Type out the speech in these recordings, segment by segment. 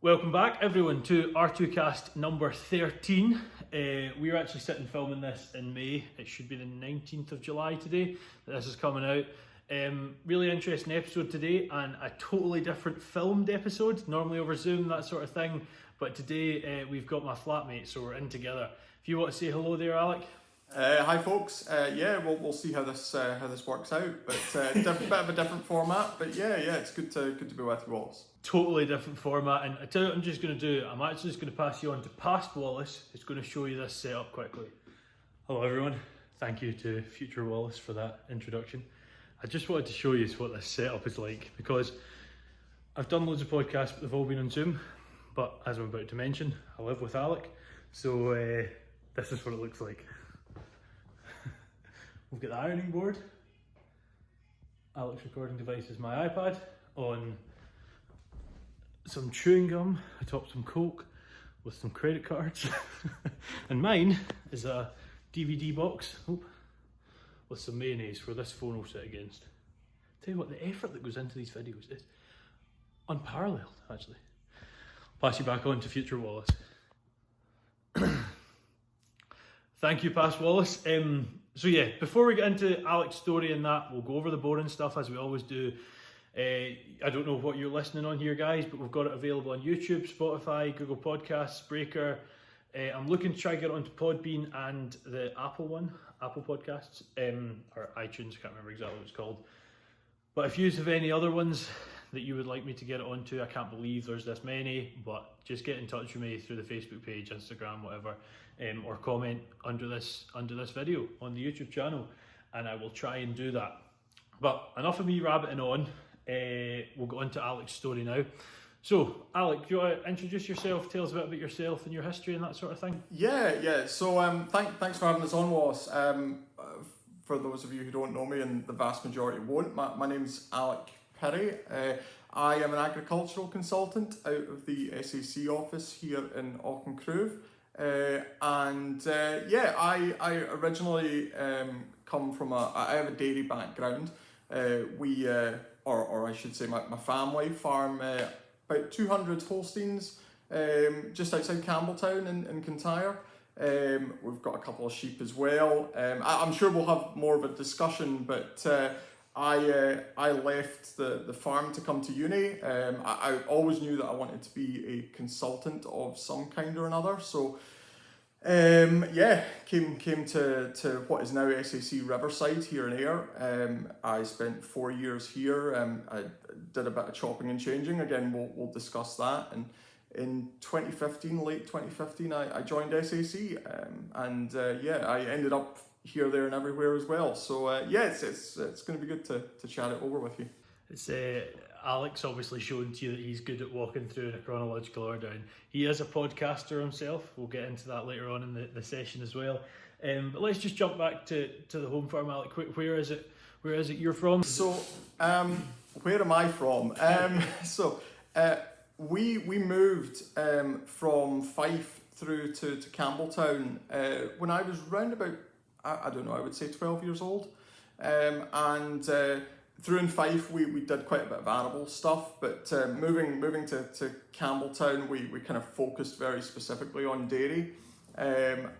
Welcome back everyone to R2Kast number 13. We're actually sitting filming this in May. It should be the 19th of July today that this is coming out. Really interesting episode today and a totally different filmed episode, normally over Zoom, that sort of thing. But today we've got my flatmate, so we're in together. If you want to say hello there, Alec. Hi folks. We'll see how this works out. But bit of a different format. But yeah, it's good to be with you, Wallace. Totally different format, and I tell you what I'm just going to do. I'm actually just going to pass you on to past Wallace, who's going to show you this setup quickly. Hello everyone. Thank you to future Wallace for that introduction. I just wanted to show you what this setup is like, because I've done loads of podcasts, but they've all been on Zoom. But as I'm about to mention, I live with Alec, so this is what it looks like. We've got the ironing board. Alec's recording device is my iPad on some chewing gum atop some Coke with some credit cards. And mine is a DVD box with some mayonnaise where this phone will sit against. Tell you what, the effort that goes into these videos is unparalleled, actually. Pass you back on to future Wallace. Thank you, past Wallace. So yeah, before we get into Alec's story and that, we'll go over the boring stuff as we always do. I don't know what you're listening on here, guys, but we've got it available on YouTube, Spotify, Google Podcasts, Breaker. I'm looking to try to get it onto Podbean and the Apple Podcasts, or iTunes, I can't remember exactly what it's called. But if you have any other ones that you would like me to get it onto, I can't believe there's this many, but just get in touch with me through the Facebook page, Instagram, whatever, or comment under this video on the YouTube channel, and I will try and do that. But enough of me rabbiting on. We'll go on to Alec's story now. So, Alec, do you want to introduce yourself, tell us a bit about yourself and your history and that sort of thing? Yeah. So thanks for having us on, Wallace. For those of you who don't know me, and the vast majority won't, my name's Alec Pirie. I am an agricultural consultant out of the SAC office here in Auchincruive. I originally come from I have a dairy background. Or I should say my family farm about 200 Holsteins just outside Campbelltown in Kintyre. We've got a couple of sheep as well. I'm sure we'll have more of a discussion, but I left the farm to come to uni. I always knew that I wanted to be a consultant of some kind or another. So came to what is now SAC Riverside here in Ayr. I spent 4 years here. I did a bit of chopping and changing. Again, we'll discuss that. And in late 2015, I joined SAC. I ended up here, there, and everywhere as well. So it's going to be good to chat it over with you. It's Alec's obviously shown to you that he's good at walking through in a chronological order, and he is a podcaster himself. We'll get into that later on in the session as well. But let's just jump back to the home farm, Alec. Where is it you're from? So where am I from? We moved from Fife through to Campbelltown when I was round about, I don't know, I would say 12 years old. Through in Fife, we did quite a bit of arable stuff, but moving to Campbelltown, we kind of focused very specifically on dairy. When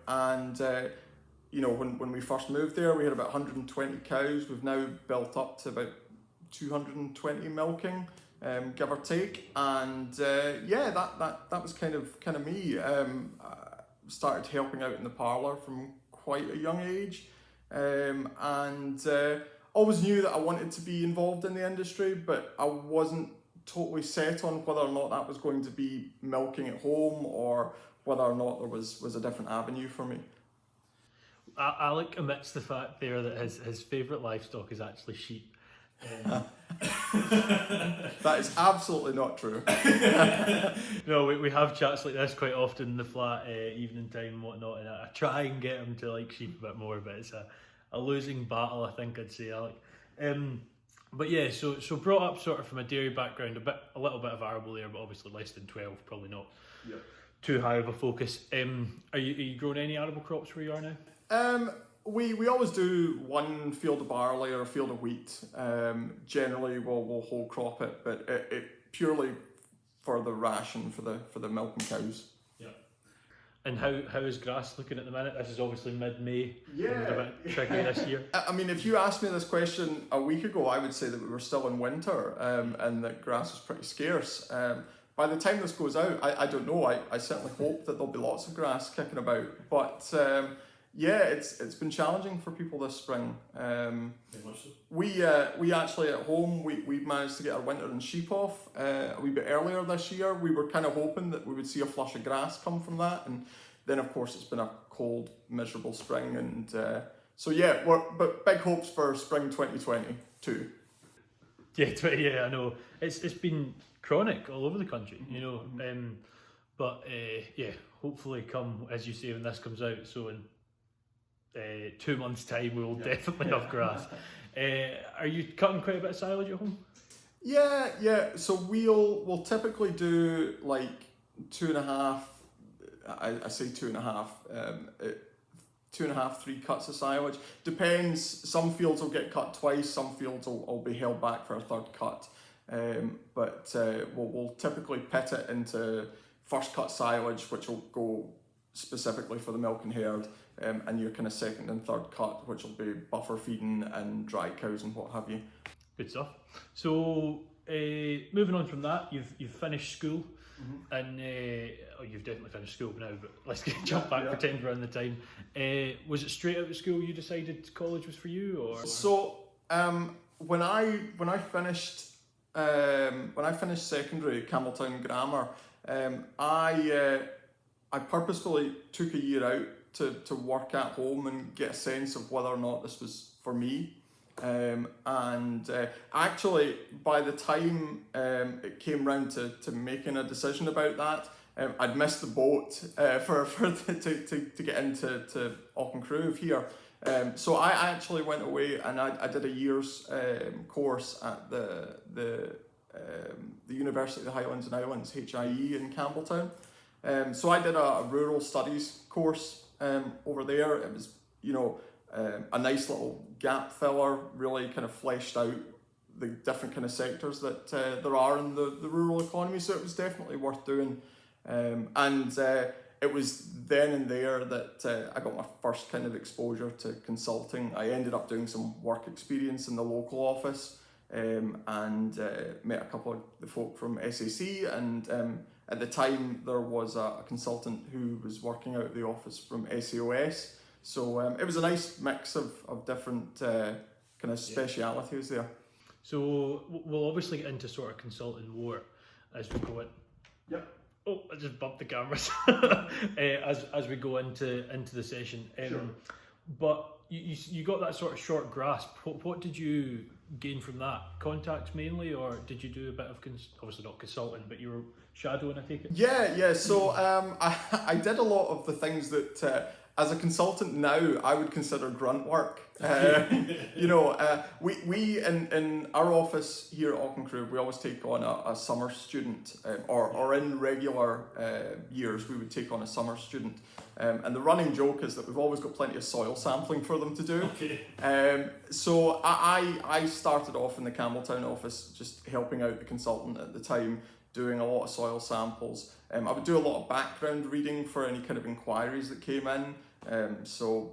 we first moved there, we had about 120 cows. We've now built up to about 220 milking, give or take. And that was kind of me. I started helping out in the parlour from quite a young age, always knew that I wanted to be involved in the industry, but I wasn't totally set on whether or not that was going to be milking at home or whether or not there was a different avenue for me. Alec admits the fact there that his favourite livestock is actually sheep. That is absolutely not true. No, we have chats like this quite often in the flat, evening time and whatnot, and I try and get him to like sheep a bit more, but it's a losing battle, I think I'd say, Alec. But yeah, so brought up sort of from a dairy background, a little bit of arable there, but obviously less than 12, probably not too high of a focus. Are you growing any arable crops where you are now? We always do one field of barley or a field of wheat. Generally, we'll whole crop it, but it purely for the ration for the milking cows. Yeah. And how is grass looking at the minute? This is obviously mid-May. Yeah. A bit tricky this year. I mean, if you asked me this question a week ago, I would say that we were still in winter, and that grass was pretty scarce. By the time this goes out, I don't know. I certainly hope that there'll be lots of grass kicking about. But yeah, it's been challenging for people this spring. We actually at home we managed to get our winter and sheep off a wee bit earlier this year. We were kind of hoping that we would see a flush of grass come from that, and then of course it's been a cold, miserable spring, and so yeah, but big hopes for spring 2022. Yeah, I know it's been chronic all over the country, you know. But yeah, hopefully come, as you say, when this comes out, so in 2 months' time we will definitely have grass. Are you cutting quite a bit of silage at home? Yeah. So we'll typically do like 2.5. I say 2.5. 2.5, 3 cuts of silage. Depends. Some fields will get cut twice. Some fields will be held back for a third cut. But we'll typically pit it into first cut silage, which will go specifically for the milking herd, and your kind of second and third cut, which will be buffer feeding and dry cows and what have you. Good stuff. So moving on from that, you've finished school, and you've definitely finished school now. But let's jump back, pretend we're in the time. Was it straight out of school you decided college was for you, or? So when I finished secondary at Campbelltown Grammar, I purposefully took a year out to work at home and get a sense of whether or not this was for me. Actually, by the time it came round to making a decision about that, I'd missed the boat to get into Auchincruive here. So I actually went away and I did a year's course at the University of the Highlands and Islands, HIE in Campbelltown. So I did a rural studies course over there. It was, a nice little gap filler, really kind of fleshed out the different kind of sectors that there are in the rural economy. So it was definitely worth doing. It was then and there that I got my first kind of exposure to consulting. I ended up doing some work experience in the local office, and met a couple of the folk from SAC, and at the time there was a consultant who was working out of the office from SAOS. So it was a nice mix of different kind of specialities there. So we'll obviously get into sort of consulting more as we go in. Yep. Oh, I just bumped the cameras as we go into the session. Sure. But you got that sort of short grasp. What did you gain from that? Contacts mainly, or did you do a bit of obviously not consulting, but you were shadowing, I take it? Yeah. So I did a lot of the things that as a consultant now I would consider grunt work. We in our office here at Auchincruive, we always take on a summer student, or in regular years we would take on a summer student. And the running joke is that we've always got plenty of soil sampling for them to do. Okay. So I started off in the Campbelltown office, just helping out the consultant at the time, doing a lot of soil samples. I would do a lot of background reading for any kind of inquiries that came in. So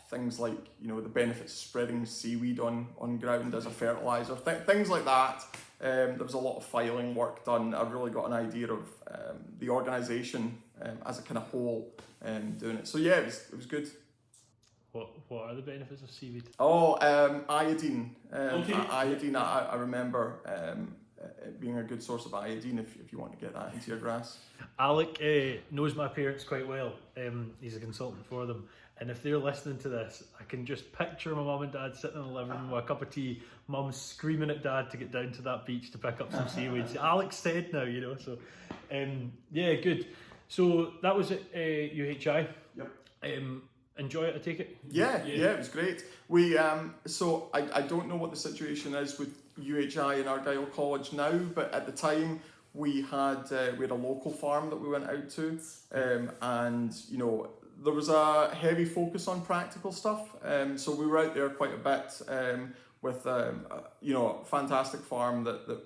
things like, the benefits of spreading seaweed on ground as a fertiliser, things like that. There was a lot of filing work done. I really got an idea of the organisation as a kind of whole, doing it. So yeah, it was good. What are the benefits of seaweed? Iodine. Okay. Iodine, I remember it being a good source of iodine if you want to get that into your grass. Alec knows my parents quite well. He's a consultant for them. And if they're listening to this, I can just picture my mum and dad sitting in the living room with a cup of tea, mum screaming at dad to get down to that beach to pick up some seaweed. Alex said now, so yeah, good. So that was at UHI. Yep. Enjoy it, I take it? Yeah, it was great. We so I don't know what the situation is with UHI and Argyll College now, but at the time we had a local farm that we went out to, and there was a heavy focus on practical stuff. So we were out there quite a bit with a fantastic farm that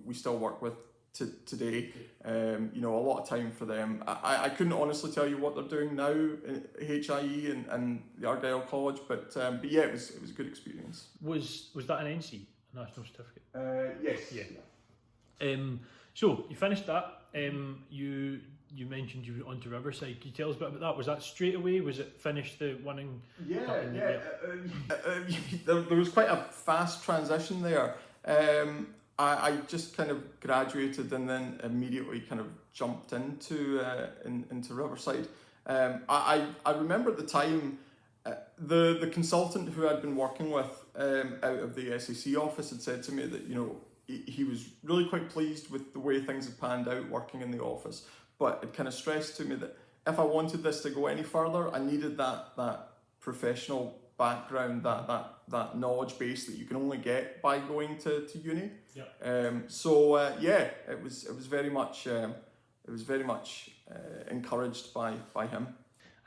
we still work with today. You know, a lot of time for them. I couldn't honestly tell you what they're doing now in HIE and the Argyll College, but yeah, it was a good experience. Was that an NC, a National Certificate? Yes. Yeah. So you finished that. You mentioned you went on to Riverside. Can you tell us a bit about that? Was that straight away? Was it finished the one in? Yeah. There was quite a fast transition there. I just kind of graduated and then immediately kind of jumped into Riverside. I remember at the time the consultant who I'd been working with out of the SAC office had said to me that, you know, he was really quite pleased with the way things had panned out working in the office, but it kind of stressed to me that if I wanted this to go any further, I needed that professional background, that knowledge base that you can only get by going to uni. Yeah. Yeah, it was very much encouraged by him.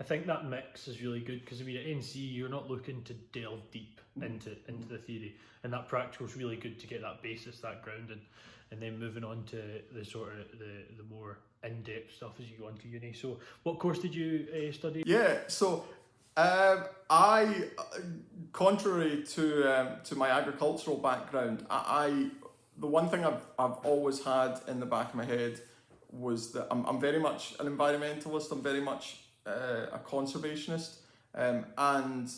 I think that mix is really good because I mean at NC you're not looking to delve deep into the theory, and that practical is really good to get that basis, that grounding, and then moving on to the sort of the more in-depth stuff as you go into uni. So what course did you study? Yeah, so I, contrary to my agricultural background, the one thing I've always had in the back of my head was that I'm very much an environmentalist. I'm very much a conservationist, and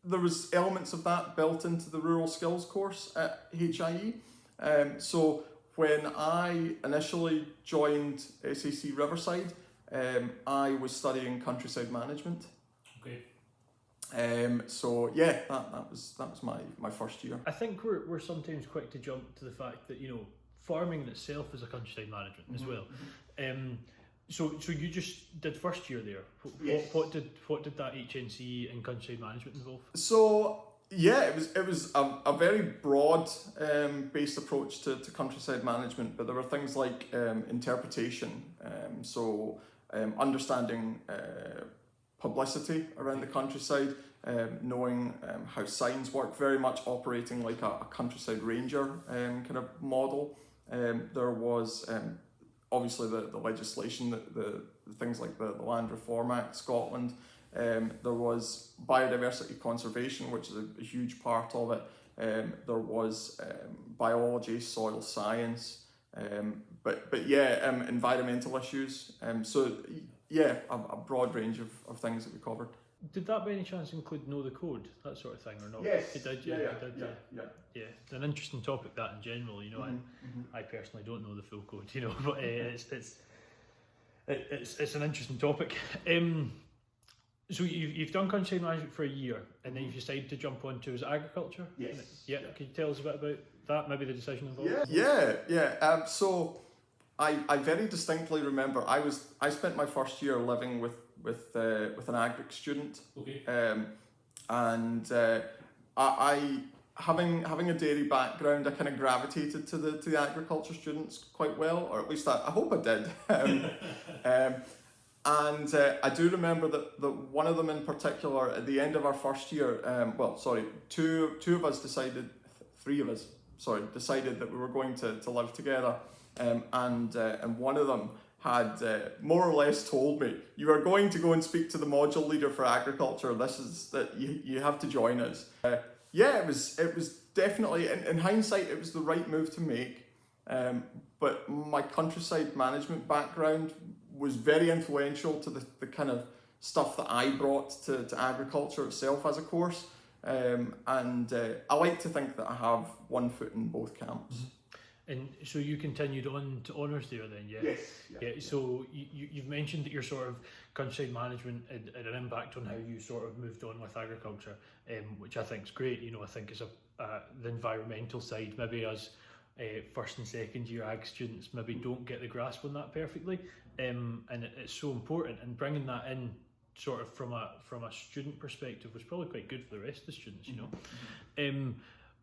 there was elements of that built into the rural skills course at HIE. So when I initially joined SAC Riverside, I was studying countryside management. Okay. So yeah, that was my first year. I think we're sometimes quick to jump to the fact that, you know, farming in itself is a countryside management as well. So you just did first year there. Yes. What did that HNC in countryside management involve? So yeah, it was a very broad based approach to countryside management, but there were things like interpretation, understanding publicity around the countryside, knowing how signs work, very much operating like a countryside ranger kind of model. There was obviously the legislation, the things like the Land Reform Act, Scotland. There was biodiversity conservation, which is a huge part of it. There was biology, soil science, but yeah, environmental issues. So yeah, a broad range of things that we covered. Did that by any chance include know the code, that sort of thing, or not? Yes. It did. Yeah. It's an interesting topic, that in general. You know, I personally don't know the full code. You know, but it's an interesting topic. So you've done countryside management for a year, and then you've decided to jump onto agriculture. Yes. Yeah. Can you tell us a bit about that? Maybe the decision involved. Yeah. So I very distinctly remember I spent my first year living with an agric student. Okay. And I having a dairy background, I kind of gravitated to the agriculture students quite well, or at least I hope I did. And I do remember that one of them in particular, at the end of our first year, three of us decided that we were going to live together, and one of them had more or less told me, you are going to go and speak to the module leader for agriculture. This is that you have to join us. It was definitely, in hindsight, it was the right move to make. But my countryside management background was very influential to the kind of stuff that I brought to agriculture itself as a course. And I like to think that I have one foot in both camps. And so you continued on to honours there then, yeah? Yes. Yeah. So you've mentioned that your sort of countryside management had an impact on how you sort of moved on with agriculture, which I think is great. You know, I think is the environmental side, maybe as first and second year ag students maybe don't get the grasp on that perfectly, and it's so important, and bringing that in sort of from a student perspective was probably quite good for the rest of the students, you know.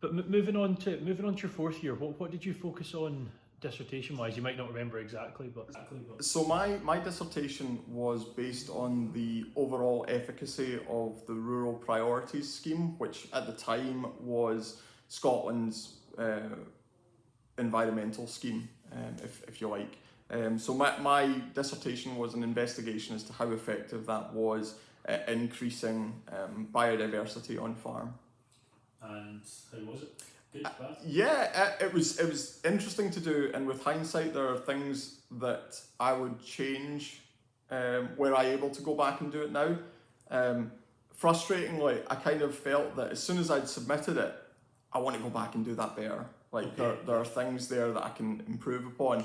But moving on to your fourth year, what did you focus on dissertation wise? You might not remember exactly, but so my dissertation was based on the overall efficacy of the Rural Priorities Scheme, which at the time was Scotland's environmental scheme, if you like. So my dissertation was an investigation as to how effective that was at increasing biodiversity on farm. And how was it? Good, bad? Yeah, it was interesting to do, and with hindsight, there are things that I would change. Were I able to go back and do it now? Frustratingly, I kind of felt that as soon as I'd submitted it, I want to go back and do that better. Like there are things there that I can improve upon.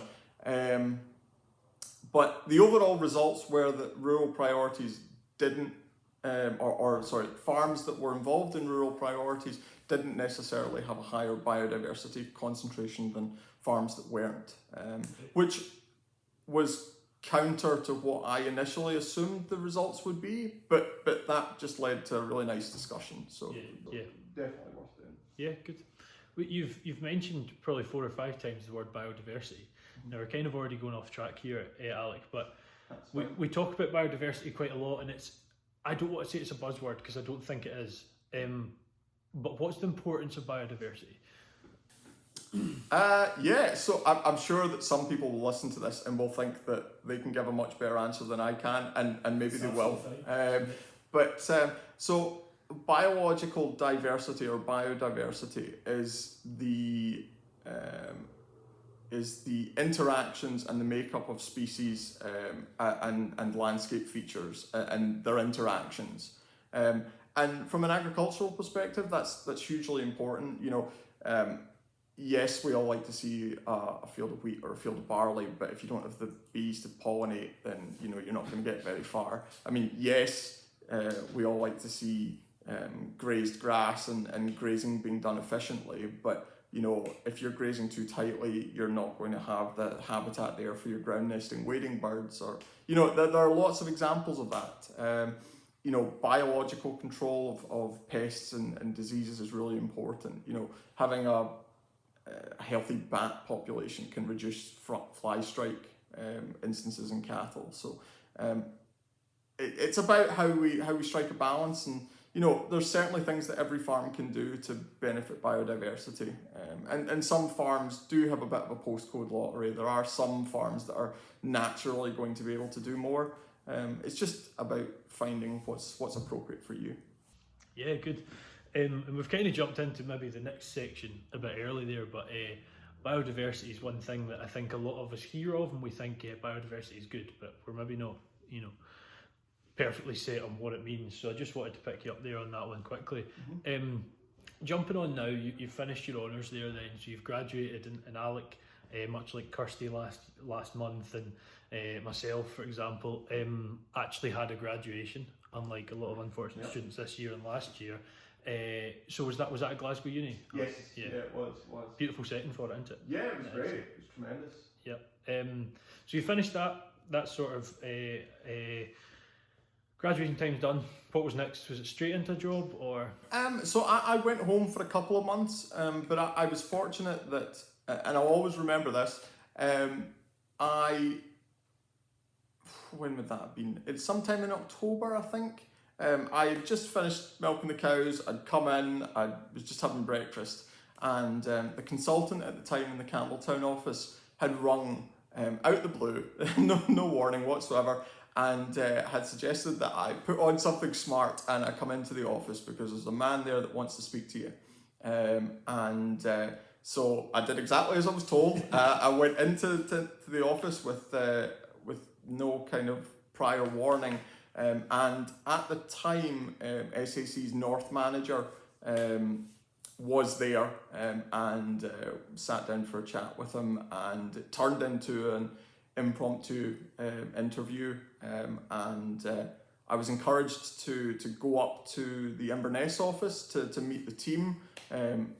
But the overall results were that rural priorities didn't, farms that were involved in rural priorities didn't necessarily have a higher biodiversity concentration than farms that weren't, which was counter to what I initially assumed the results would be, but that just led to a really nice discussion. So yeah. Definitely worth doing. Yeah, good. You've mentioned probably 4 or 5 times the word biodiversity. Now we're kind of already going off track here, Alec, but we talk about biodiversity quite a lot, and I don't want to say it's a buzzword because I don't think it is. But what's the importance of biodiversity? So I'm sure that some people will listen to this and will think that they can give a much better answer than I can, and maybe they will. So biological diversity or biodiversity is the interactions and the makeup of species and landscape features and their interactions. And from an agricultural perspective, that's hugely important. Yes, we all like to see a field of wheat or a field of barley, but if you don't have the bees to pollinate, then you're not going to get very far. I mean, yes, we all like to see grazed grass and grazing being done efficiently, but if you're grazing too tightly, you're not going to have the habitat there for your ground nesting wading birds, or there are lots of examples of that. Biological control of pests and diseases is really important. Having a healthy bat population can reduce fly strike instances in cattle. So it's about how we strike a balance, and there's certainly things that every farm can do to benefit biodiversity. And some farms do have a bit of a postcode lottery. There are some farms that are naturally going to be able to do more. It's just about finding what's appropriate for you. Yeah, good. And we've kind of jumped into maybe the next section a bit early there, but biodiversity is one thing that I think a lot of us hear of, and we think biodiversity is good, but we're maybe not, perfectly set on what it means. So I just wanted to pick you up there on that one quickly. Mm-hmm. Jumping on now, you've finished your honours there then, so you've graduated, and Alec, much like Kirsty last month, and myself, for example, actually had a graduation, unlike a lot of unfortunate students this year and last year. So was that at Glasgow Uni? Yes, yeah, it was. Beautiful setting for it, isn't it? Yeah, it was great. It was tremendous. Yep. So you finished that sort of graduation time's done. What was next? Was it straight into a job, or? So I went home for a couple of months, but I was fortunate that, and I'll always remember this. When would that have been? It's sometime in October, I think. I had just finished milking the cows. I'd come in. I was just having breakfast, and the consultant at the time in the Campbelltown office had rung out the blue, no warning whatsoever, and had suggested that I put on something smart and I come into the office because there's a man there that wants to speak to you. So I did exactly as I was told. I went into the office with no kind of prior warning. And at the time, SAC's North manager was there and sat down for a chat with him, and it turned into an impromptu interview, and I was encouraged to go up to the Inverness office to meet the team, quite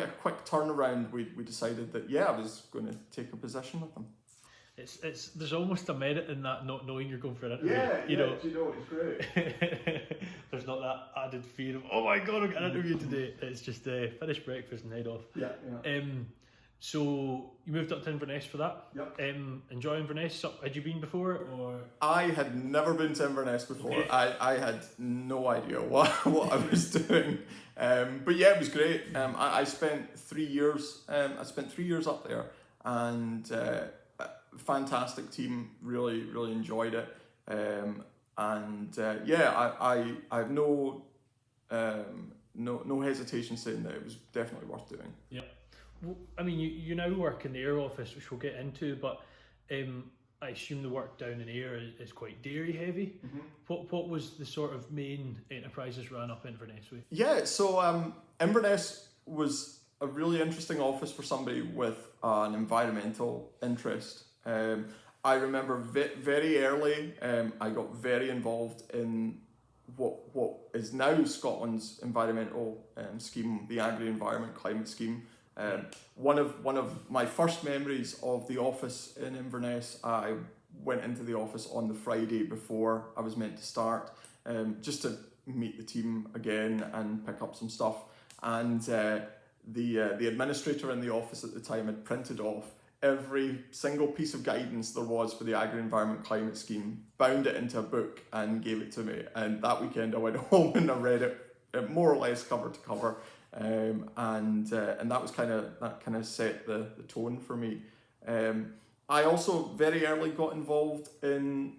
a quick turnaround. We decided that I was going to take a position with them. There's almost a merit in that, not knowing you're going for an interview. It's great. There's not that added fear of, oh my god, I've got an interview today. It's just finish breakfast and head off. So you moved up to Inverness for that. Yep. Enjoy Inverness. So, had you been before, or? I had never been to Inverness before. Okay. I had no idea what I was doing. But yeah, it was great. I spent 3 years. I spent 3 years up there, and fantastic team. Really, really enjoyed it. Yeah, I have no hesitation saying that it was definitely worth doing. Yeah. Well, I mean, you now work in the air office, which we'll get into, but I assume the work down in air is quite dairy heavy. Mm-hmm. What was the sort of main enterprises ran up Inverness with? Yeah, so Inverness was a really interesting office for somebody with an environmental interest. I remember very early, I got very involved in what is now Scotland's environmental scheme, the Agri-Environment Climate Scheme. One of my first memories of the office in Inverness, I went into the office on the Friday before I was meant to start, just to meet the team again and pick up some stuff. And the administrator in the office at the time had printed off every single piece of guidance there was for the Agri-Environment Climate Scheme, bound it into a book and gave it to me. And that weekend I went home and I read it more or less cover to cover. And that was kind of set the tone for me. I also very early got involved in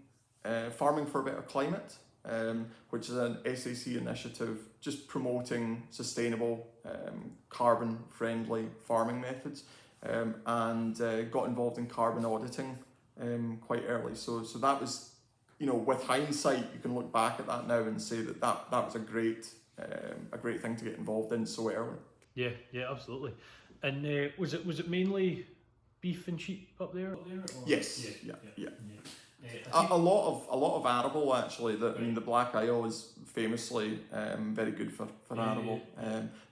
Farming for a Better Climate, which is an SAC initiative just promoting sustainable, carbon-friendly farming methods, and got involved in carbon auditing quite early. So that was, with hindsight, you can look back at that now and say that was a great thing to get involved in so early. Yeah, absolutely. And was it mainly beef and sheep up there? Yes. Yeah. A lot of arable actually. The Black Isle is famously very good for arable.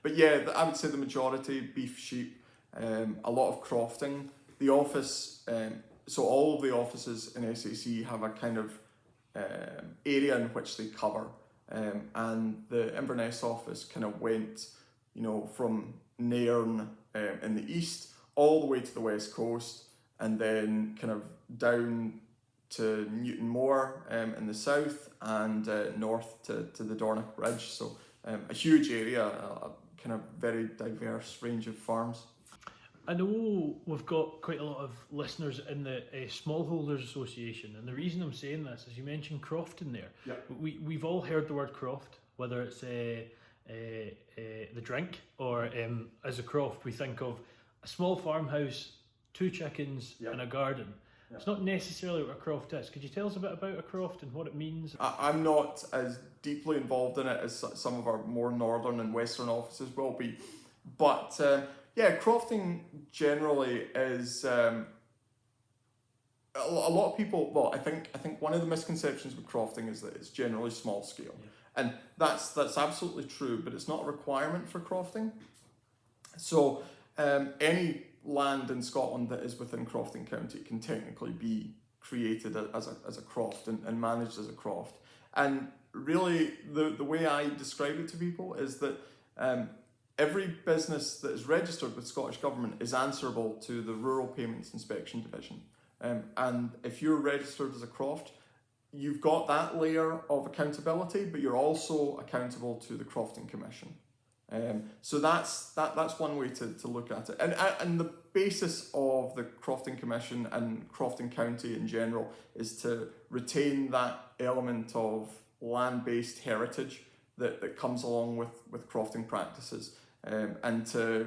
But yeah, I would say the majority beef, sheep. A lot of crofting. The office, so all of the offices in SAC have a kind of area in which they cover. And the Inverness office kind of went, from Nairn in the east all the way to the west coast, and then kind of down to Newtonmore in the south, and north to the Dornoch Bridge. So a huge area, a kind of very diverse range of farms. I know we've got quite a lot of listeners in the Smallholders Association, and the reason I'm saying this is you mentioned crofting there. Yeah. We've all heard the word croft, whether it's the drink or as a croft, we think of a small farmhouse, 2 chickens, and a garden. Yeah. It's not necessarily what a croft is. Could you tell us a bit about a croft and what it means? I'm not as deeply involved in it as some of our more northern and western offices will be, but yeah, crofting generally is a lot of people. Well, I think one of the misconceptions with crofting is that it's generally small scale, and that's absolutely true. But it's not a requirement for crofting. So any land in Scotland that is within Crofting County can technically be created as a croft and managed as a croft. And really, the way I describe it to people is that every business that is registered with Scottish Government is answerable to the Rural Payments Inspection Division. And if you're registered as a croft, you've got that layer of accountability, but you're also accountable to the Crofting Commission. So that's one way to look at it. And the basis of the Crofting Commission and Crofting County in general is to retain that element of land-based heritage that comes along with crofting practices, and to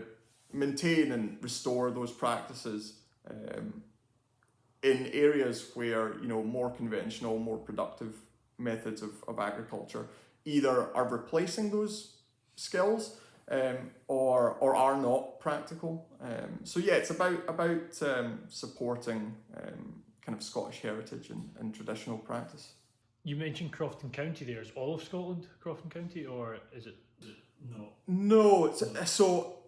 maintain and restore those practices in areas where more conventional, more productive methods of agriculture either are replacing those skills or are not practical. So yeah, it's about supporting kind of Scottish heritage and traditional practice. You mentioned Crofting County there. Is all of Scotland Crofting County, or is it not? No, so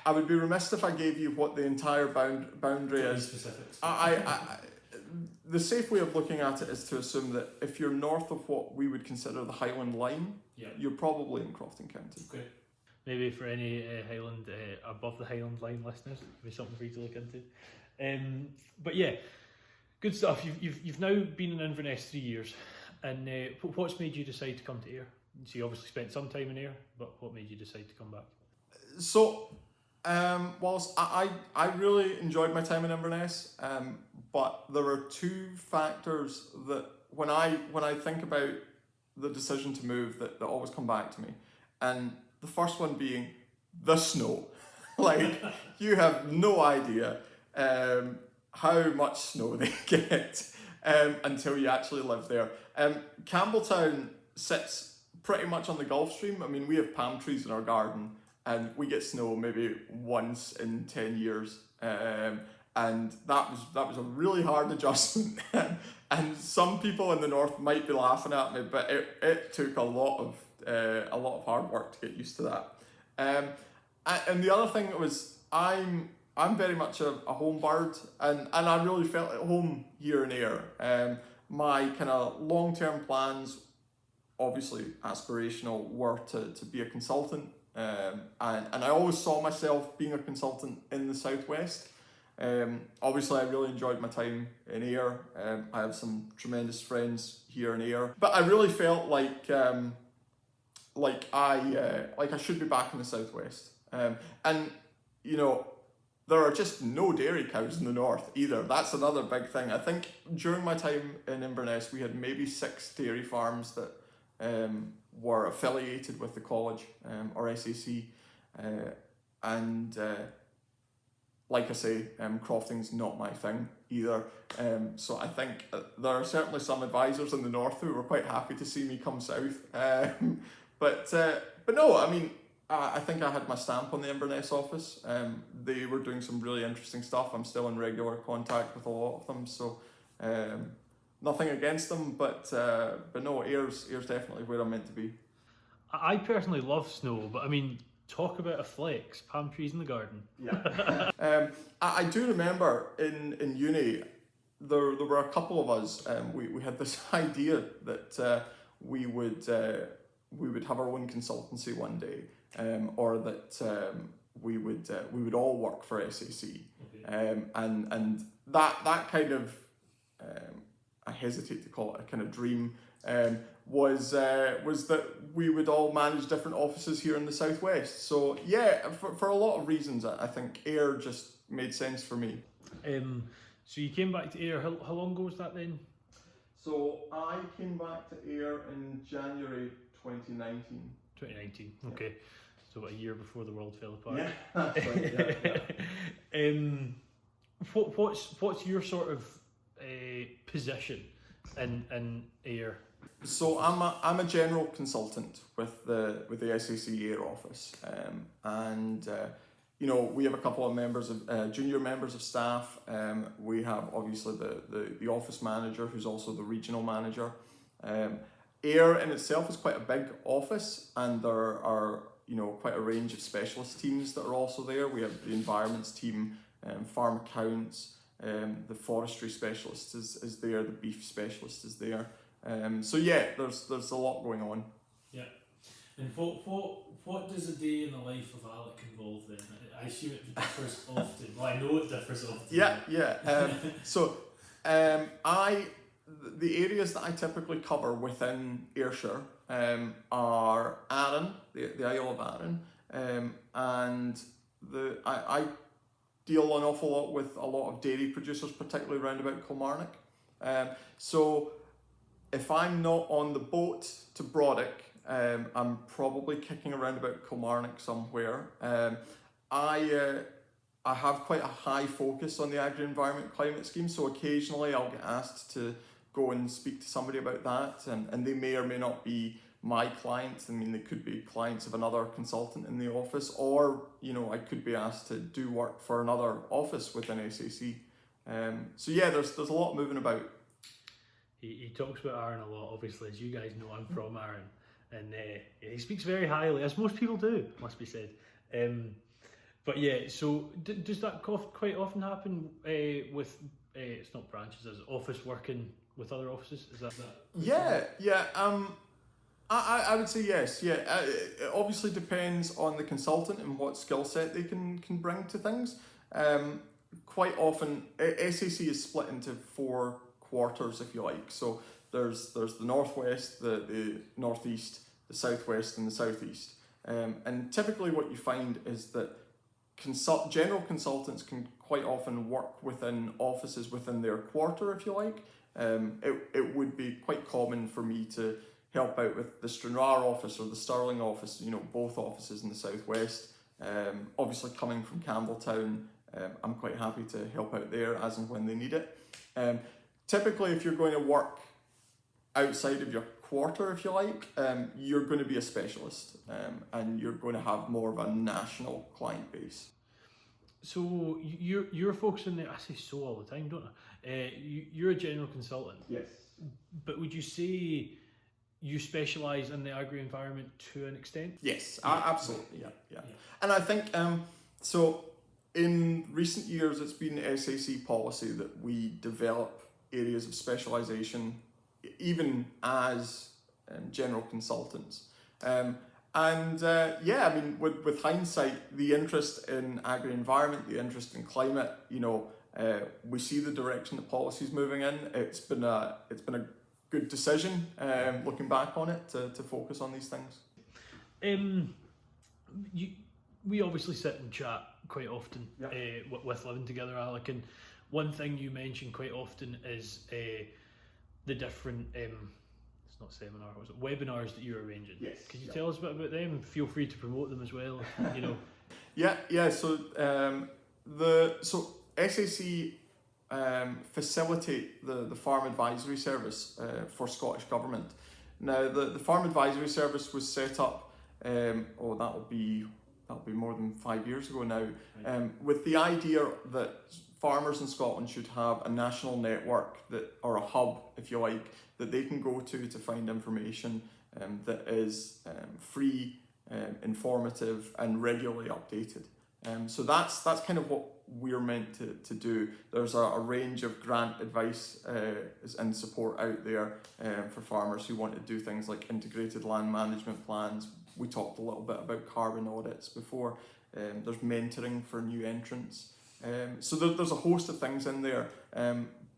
I would be remiss if I gave you what the entire boundary is. Specifics. The safe way of looking at it is to assume that if you're north of what we would consider the Highland Line, you're probably in Crofting County. Okay. maybe for any Highland above the Highland line listeners, maybe something for you to look into. But yeah, good stuff. You've now been in Inverness 3 years, and what's made you decide to come to Ayr? So you obviously spent some time in Ayr, but what made you decide to come back? So, whilst I really enjoyed my time in Inverness, but there are two factors that when I think about the decision to move that always come back to me, and the first one being the snow. Like, you have no idea how much snow they get until you actually live there. Campbelltown sits pretty much on the Gulf Stream. I mean, we have palm trees in our garden, and we get snow maybe once in 10 years. And that was a really hard adjustment. And some people in the north might be laughing at me, but it took a lot of hard work to get used to that. And the other thing was I'm very much a home bird, and I really felt at home here in Ayr. My kind of long-term plans, obviously aspirational, were to be a consultant, and I always saw myself being a consultant in the Southwest. Obviously I really enjoyed my time in Ayr. I have some tremendous friends here in Ayr, but I really felt like I should be back in the Southwest. And you know, there are just no dairy cows in the north either. That's another big thing. I think during my time in Inverness, we had maybe 6 dairy farms that were affiliated with the college or SAC, and like I say, crofting's not my thing either. So I think there are certainly some advisors in the north who were quite happy to see me come south. But no, I mean, I think I had my stamp on the Inverness office. They were doing some really interesting stuff. I'm still in regular contact with a lot of them. So nothing against them, but no, Ayr's definitely where I'm meant to be. I personally love snow, but I mean, talk about a flex, palm trees in the garden. Yeah. I do remember in uni, there were a couple of us, we had this idea that we would have our own consultancy one day, or that we would all work for SAC. Okay. And that kind of, I hesitate to call it a kind of dream, was that we would all manage different offices here in the Southwest. So yeah, for a lot of reasons, I think Ayr just made sense for me. So you came back to Ayr, how long ago was that then? So I came back to Ayr in January 2019. 2019, okay. Yeah. So about a year before the world fell apart. Yeah, that's right. Yeah. What's your sort of position in Ayr? So I'm a general consultant with the SAC Ayr office, and you know, we have a couple of members of junior members of staff. We have obviously the office manager, who's also the regional manager. Ayr in itself is quite a big office, and there are, you know, quite a range of specialist teams that are also there. We have the environments team, farm accounts, the forestry specialist is there, the beef specialist is there. So yeah, there's a lot going on. Yeah. And what does a day in the life of Alec involve then? I assume it differs often. Well, I know it differs often. Yeah. So the areas that I typically cover within Ayrshire are Arran, the Isle of Arran, and I deal an awful lot with a lot of dairy producers, particularly around about Kilmarnock. So if I'm not on the boat to Brodick, I'm probably kicking around about Kilmarnock somewhere. I have quite a high focus on the agri-environment climate scheme, so occasionally I'll get asked to go and speak to somebody about that, and they may or may not be my clients. I mean, they could be clients of another consultant in the office, or, you know, I could be asked to do work for another office within SAC. So yeah, there's a lot moving about. He talks about Arran a lot, obviously. As you guys know, I'm from Arran, and he speaks very highly, as most people do, must be said. But yeah, so does that quite often happen with, it's not branches, as office working with other offices? Is that? Yeah. I would say yes. Yeah, it obviously depends on the consultant and what skill set they can bring to things. Quite often, SAC is split into 4 quarters, if you like. So there's the northwest, the northeast, the southwest, and the southeast. And typically, what you find is that general consultants can quite often work within offices within their quarter, if you like. It would be quite common for me to help out with the Stranraer office or the Stirling office, both offices in the southwest. Obviously, coming from Campbelltown, I'm quite happy to help out there as and when they need it. Typically, if you're going to work outside of your quarter, if you like, you're going to be a specialist, and you're going to have more of a national client base. So you're focusing there. I say so all the time, don't I? You're a general consultant. Yes. But would you say you specialise in the agri environment to an extent? Yes, absolutely. Yeah. And I think so. In recent years, it's been SAC policy that we develop areas of specialisation, even as general consultants. I mean, with hindsight, the interest in agri-environment, the interest in climate, we see the direction the policy's moving in. It's been a good decision, looking back on it, to focus on these things. We obviously sit and chat quite often, with living together, Alec, and one thing you mention quite often is the different it's not seminar, was it webinars that you're arranging? Yes. Could you tell us a bit about them? Feel free to promote them as well. Yeah. So SAC facilitate the Farm Advisory Service for Scottish Government. Now, the Farm Advisory Service was set up. That'll be more than 5 years ago now. With the idea that farmers in Scotland should have a national network or a hub, if you like, that they can go to find information that is free, informative, and regularly updated. So that's kind of what we're meant to do. There's a range of grant advice and support out there for farmers who want to do things like integrated land management plans. We talked a little bit about carbon audits before. There's mentoring for new entrants. So there's a host of things in there.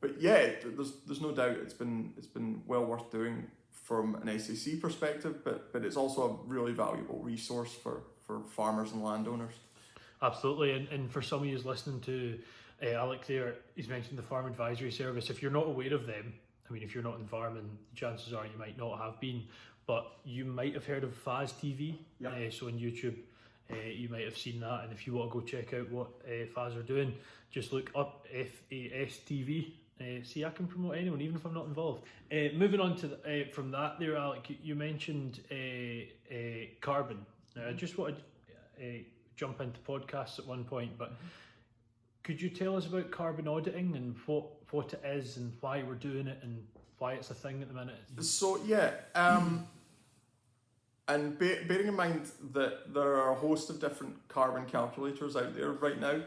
But yeah, there's no doubt it's been well worth doing from an SAC perspective, but it's also a really valuable resource for farmers and landowners. Absolutely, and for some of you listening to Alec there, he's mentioned the Farm Advisory Service. If you're not aware of them, I mean, if you're not in farming, chances are you might not have been, but you might have heard of FAS TV. So on YouTube, you might have seen that, and if you want to go check out what FAS are doing, just look up FAS TV. See, I can promote anyone, even if I'm not involved. Moving on to from that there, Alec, you mentioned carbon. I just wanted to jump into podcasts at one point, but could you tell us about carbon auditing and what it is and why we're doing it and why it's a thing at the minute? So and bearing in mind that there are a host of different carbon calculators out there right now,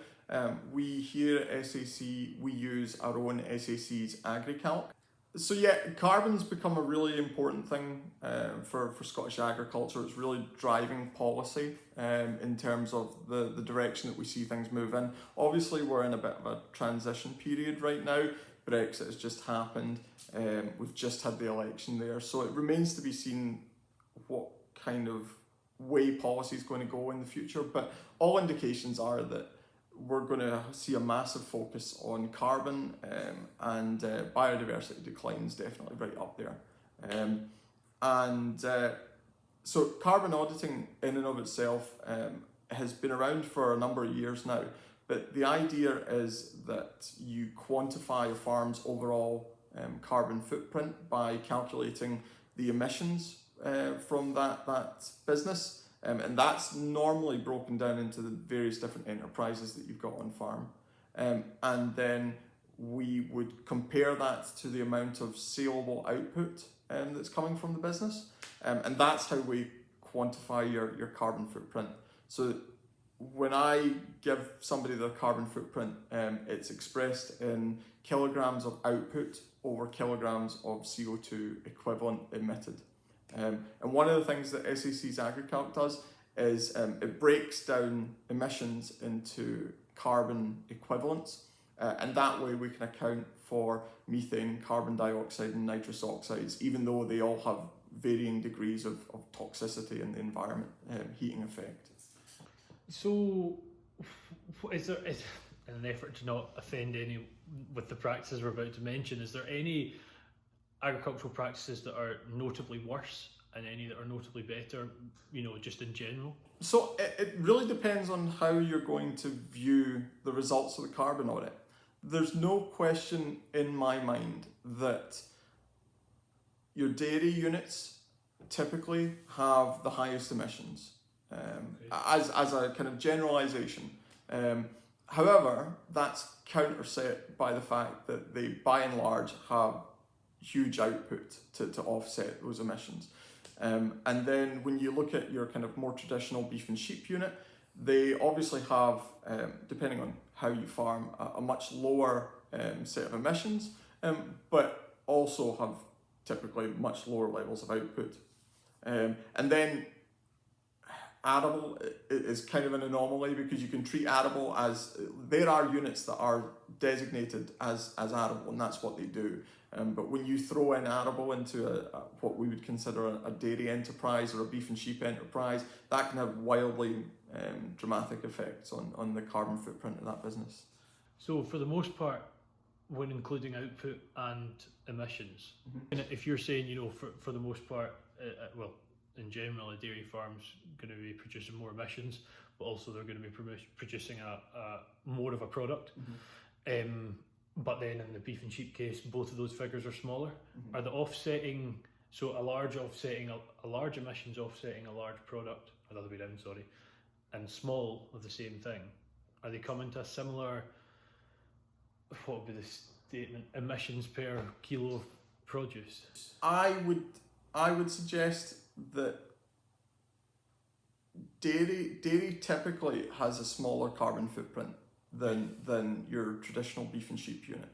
we here at SAC, we use our own SAC's AgriCalc. So carbon's become a really important thing for Scottish agriculture. It's really driving policy in terms of the direction that we see things move in. Obviously, we're in a bit of a transition period right now. Brexit has just happened. We've just had the election there. So it remains to be seen what kind of way policy is going to go in the future. But all indications are that we're going to see a massive focus on carbon, and biodiversity decline is definitely right up there. So carbon auditing in and of itself has been around for a number of years now, but the idea is that you quantify a farm's overall carbon footprint by calculating the emissions from that business. And that's normally broken down into the various different enterprises that you've got on farm. And then we would compare that to the amount of saleable output that's coming from the business. And that's how we quantify your carbon footprint. So when I give somebody their carbon footprint, it's expressed in kilograms of output over kilograms of CO2 equivalent emitted. And one of the things that SAC's AgriCalc does is it breaks down emissions into carbon equivalents, and that way we can account for methane, carbon dioxide and nitrous oxides, even though they all have varying degrees of toxicity in the environment, heating effect. So, is in an effort to not offend any with the practices we're about to mention, is there any agricultural practices that are notably worse and any that are notably better, just in general? So it really depends on how you're going to view the results of the carbon audit. There's no question in my mind that your dairy units typically have the highest emissions, as a kind of generalization. However, that's counterset by the fact that they, by and large, have huge output to offset those emissions. And then when you look at your kind of more traditional beef and sheep unit, they obviously have, depending on how you farm, a much lower set of emissions, but also have typically much lower levels of output. And then arable is kind of an anomaly because you can treat arable as, there are units that are designated as arable, and that's what they do. But when you throw in arable into what we would consider a dairy enterprise or a beef and sheep enterprise, that can have wildly dramatic effects on the carbon footprint of that business. So for the most part, when including output and emissions, if you're saying, for the most part, in general, a dairy farm's going to be producing more emissions, but also they're going to be producing a more of a product. But then in the beef and sheep case, both of those figures are smaller. Are the offsetting, so a large emissions offsetting a large product, or the other way around, sorry, and small of the same thing, are they coming to a similar, what would be the statement, emissions per kilo of produce? I would suggest that dairy typically has a smaller carbon footprint than your traditional beef and sheep unit.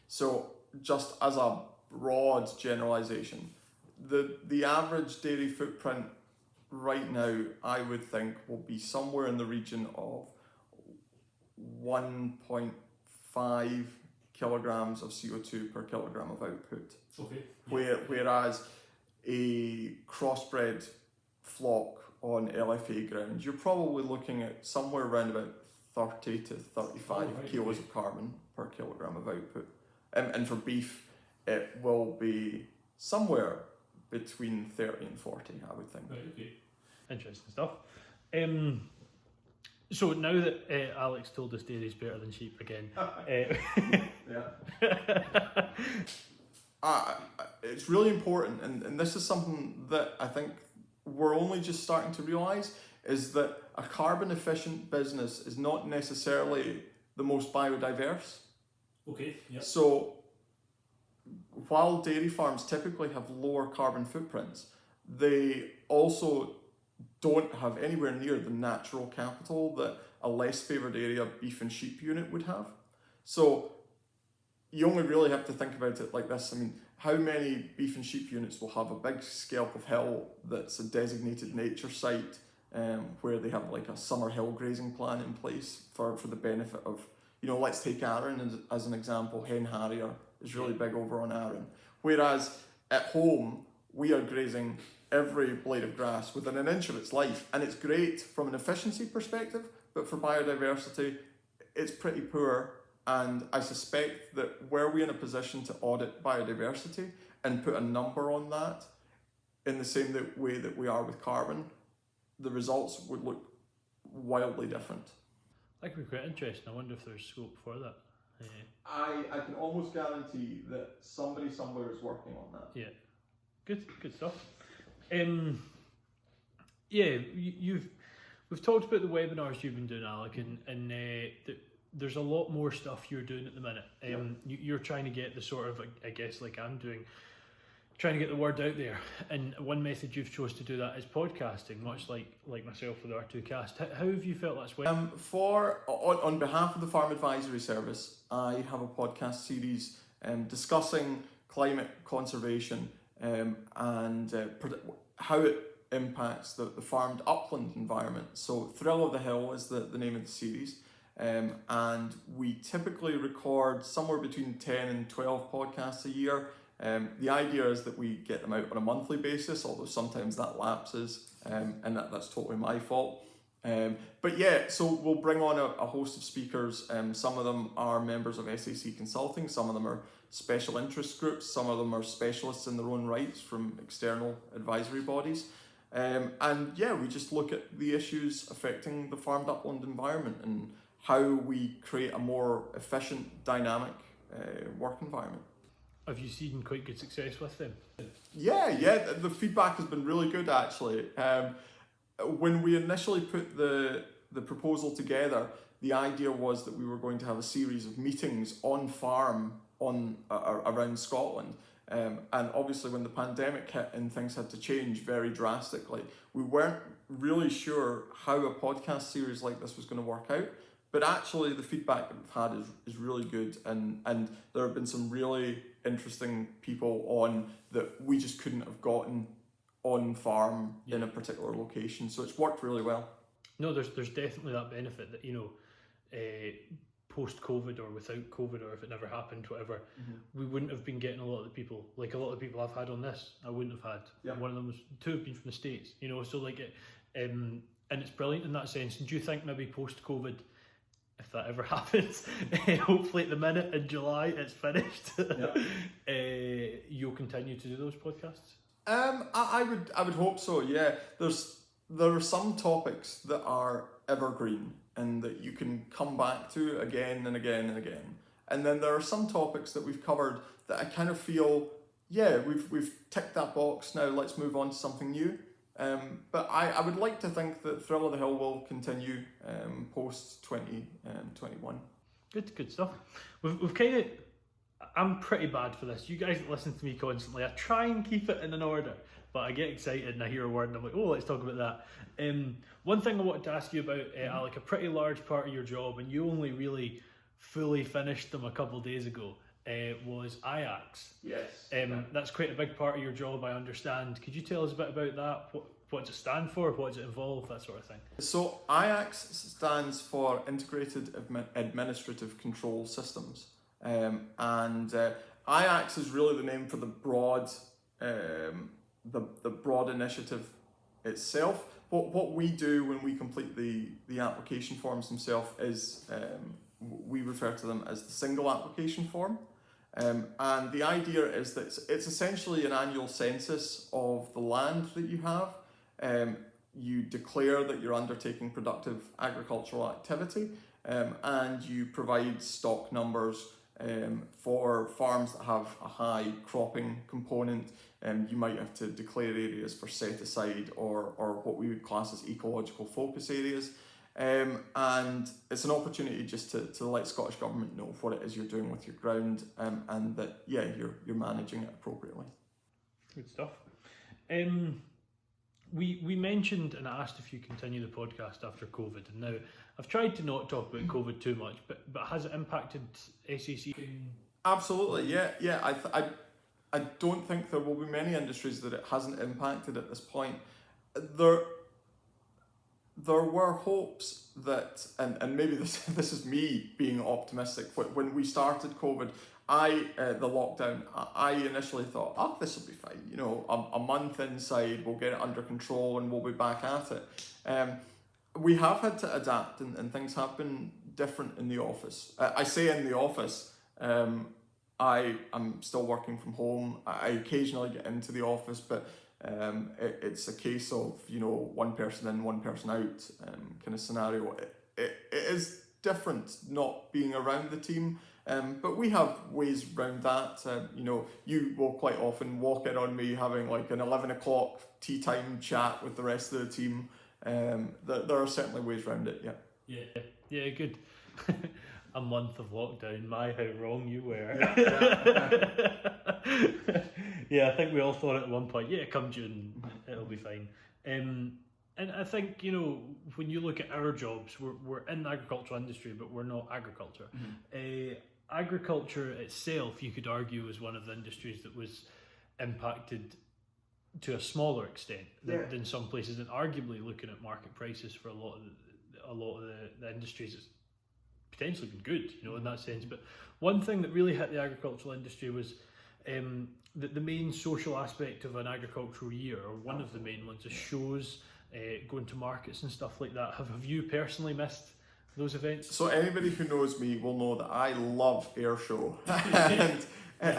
So just as a broad generalization, the average dairy footprint right now, I would think, will be somewhere in the region of 1.5 kilograms of CO2 per kilogram of output. Okay. Whereas a crossbred flock on LFA grounds, you're probably looking at somewhere around about 30 to 35 kilos of carbon per kilogram of output. And for beef, it will be somewhere between 30 and 40, I would think. Right, okay. Interesting stuff. So now that Alex told us dairy's better than sheep again, it's really important, and this is something that I think we're only just starting to realise, is that a carbon efficient business is not necessarily the most biodiverse. Okay, yeah. So while dairy farms typically have lower carbon footprints, they also don't have anywhere near the natural capital that a less favoured area beef and sheep unit would have. So you only really have to think about it like this. I mean, how many beef and sheep units will have a big scalp of hill that's a designated nature site, where they have like a summer hill grazing plan in place for the benefit of, let's take Arran as an example. Hen harrier is really big over on Arran. Whereas at home, we are grazing every blade of grass within an inch of its life, and it's great from an efficiency perspective, but for biodiversity, it's pretty poor. And I suspect that were we in a position to audit biodiversity and put a number on that in the same way that we are with carbon, the results would look wildly different. That could be quite interesting. I wonder if there's scope for that. I can almost guarantee that somebody somewhere is working on that. Yeah, good stuff. We've talked about the webinars you've been doing, Alec, and there's a lot more stuff you're doing at the minute. You're trying to get the sort of, I guess, like I'm doing, trying to get the word out there. And one method you've chose to do that is podcasting, much like myself with R2Kast. How have you felt that's went? On behalf of the Farm Advisory Service, I have a podcast series discussing climate conservation and how it impacts the farmed upland environment. So Thrill of the Hill is the name of the series, and we typically record somewhere between 10 and 12 podcasts a year. The idea is that we get them out on a monthly basis, although sometimes that lapses, and that's totally my fault. But yeah, so we'll bring on a host of speakers. Some of them are members of SAC Consulting, some of them are special interest groups, some of them are specialists in their own rights from external advisory bodies. And yeah, we just look at the issues affecting the farmed upland environment and how we create a more efficient, dynamic work environment. Have you seen quite good success with them? Yeah, the feedback has been really good actually. When we initially put the proposal together, the idea was that we were going to have a series of meetings on farm around Scotland. And obviously when the pandemic hit and things had to change very drastically, we weren't really sure how a podcast series like this was going to work out. But actually the feedback that we've had is really good, and there have been some really interesting people on that we just couldn't have gotten on farm in a particular location. So it's worked really well. No, there's definitely that benefit that, post-COVID or without COVID, or if it never happened, whatever, we wouldn't have been getting a lot of the people, like a lot of the people I've had on this, I wouldn't have had. Yeah. One of them was, two have been from the States, so like it, and it's brilliant in that sense. And do you think maybe post-COVID, if that ever happens, hopefully at the minute in July it's finished, you'll continue to do those podcasts? I would hope so. Yeah, there are some topics that are evergreen and that you can come back to again and again and again, and then there are some topics that we've covered that I kind of feel, we've ticked that box now. Let's move on to something new. But I would like to think that Thrill of the Hill will continue post 2021. Good stuff. We've kind of, I'm pretty bad for this. You guys that listen to me constantly, I try and keep it in an order, but I get excited and I hear a word and I'm like, oh, let's talk about that. One thing I wanted to ask you about, Alec, a pretty large part of your job, and you only really fully finished them a couple of days ago, was IACS. Yes. That's quite a big part of your job, I understand. Could you tell us a bit about that? What does it stand for? What does it involve? That sort of thing. So IACS stands for Integrated Administrative Control Systems. And IACS is really the name for the broad initiative itself. What we do when we complete the application forms themselves is we refer to them as the single application form. And the idea is that it's essentially an annual census of the land that you have. You declare that you're undertaking productive agricultural activity, and you provide stock numbers for farms that have a high cropping component. You might have to declare areas for set aside or what we would class as ecological focus areas. And it's an opportunity just to let Scottish Government know what it is you're doing with your ground, and that you're managing it appropriately. Good stuff. We mentioned, and I asked if you continue the podcast after COVID, and now I've tried to not talk about COVID too much, but has it impacted SAC? Absolutely, yeah. I don't think there will be many industries that it hasn't impacted at this point. There were hopes that, and maybe this is me being optimistic. When we started COVID, the lockdown, I initially thought, this will be fine. A month inside, we'll get it under control and we'll be back at it. We have had to adapt, and things have been different in the office. I say in the office. I'm still working from home. I occasionally get into the office, but it's a case of one person in, one person out kind of scenario. It is different not being around the team, but we have ways around that. You will quite often walk in on me having like an 11 o'clock tea time chat with the rest of the team. There are certainly ways around it. Yeah, good. A month of lockdown, how wrong you were. Yeah, I think we all thought at one point, come June, it'll be fine. And I think, when you look at our jobs, we're in the agricultural industry, but we're not agriculture. Agriculture itself, you could argue, was one of the industries that was impacted to a smaller extent Yeah. than some places, and arguably looking at market prices for a lot of the industries, it's potentially been good, you know, in that sense. But one thing that really hit the agricultural industry was the main social aspect of an agricultural year, or one of the main ones, is shows, going to markets and stuff like that. Have you personally missed those events? So anybody who knows me will know that I love air show, and it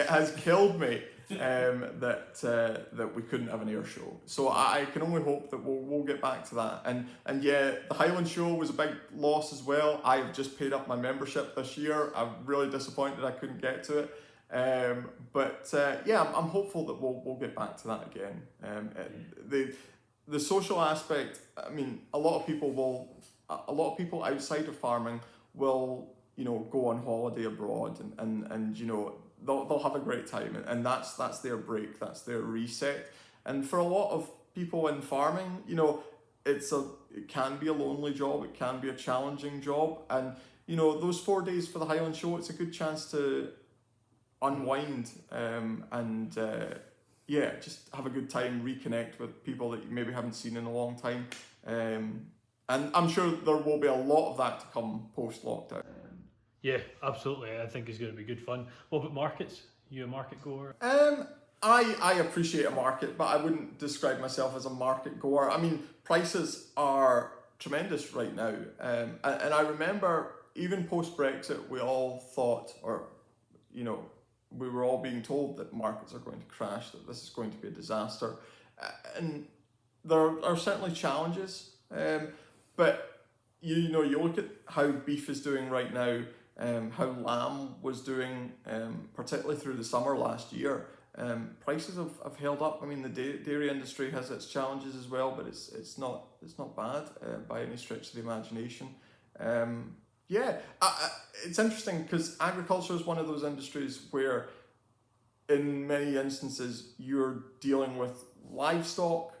has killed me that we couldn't have an air show. So I can only hope that we'll get back to that. And yeah, the Highland Show was a big loss as well. I've just paid up my membership this year. I'm really disappointed I couldn't get to it. But yeah, I'm hopeful that we'll get back to that again. The social aspect, I mean, a lot of people outside of farming will, you know, go on holiday abroad and you know, they'll have a great time, and that's their break, that's their reset. And for a lot of people in farming, you know, it can be a lonely job, it can be a challenging job, and you know, those 4 days for the Highland Show, it's a good chance to unwind and yeah, just have a good time, reconnect with people that you maybe haven't seen in a long time. And I'm sure there will be a lot of that to come post-lockdown. Yeah, absolutely. I think it's going to be good fun. What about markets? You a market goer? I appreciate a market, but I wouldn't describe myself as a market goer. I mean, prices are tremendous right now. And I remember even post-Brexit, we all thought, or, you know, we were all being told that markets are going to crash, that this is going to be a disaster. And there are certainly challenges. But, you know, you look at how beef is doing right now, how lamb was doing, particularly through the summer last year. Prices have held up. I mean, the dairy industry has its challenges as well, but it's not bad by any stretch of the imagination. Yeah, it's interesting because agriculture is one of those industries where, in many instances, you're dealing with livestock.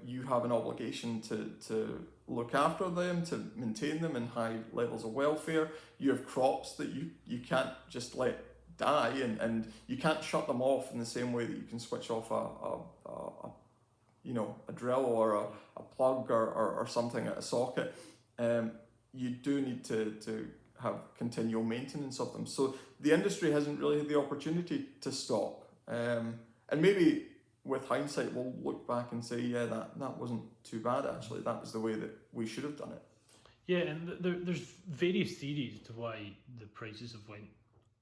You have an obligation to look after them, to maintain them in high levels of welfare. You have crops that you can't just let die, and you can't shut them off in the same way that you can switch off a drill or a plug or something at a socket. You do need to have continual maintenance of them. So the industry hasn't really had the opportunity to stop. And maybe with hindsight, we'll look back and say, yeah, that wasn't too bad actually. That was the way that we should have done it. Yeah, and there's various theories to why the prices have went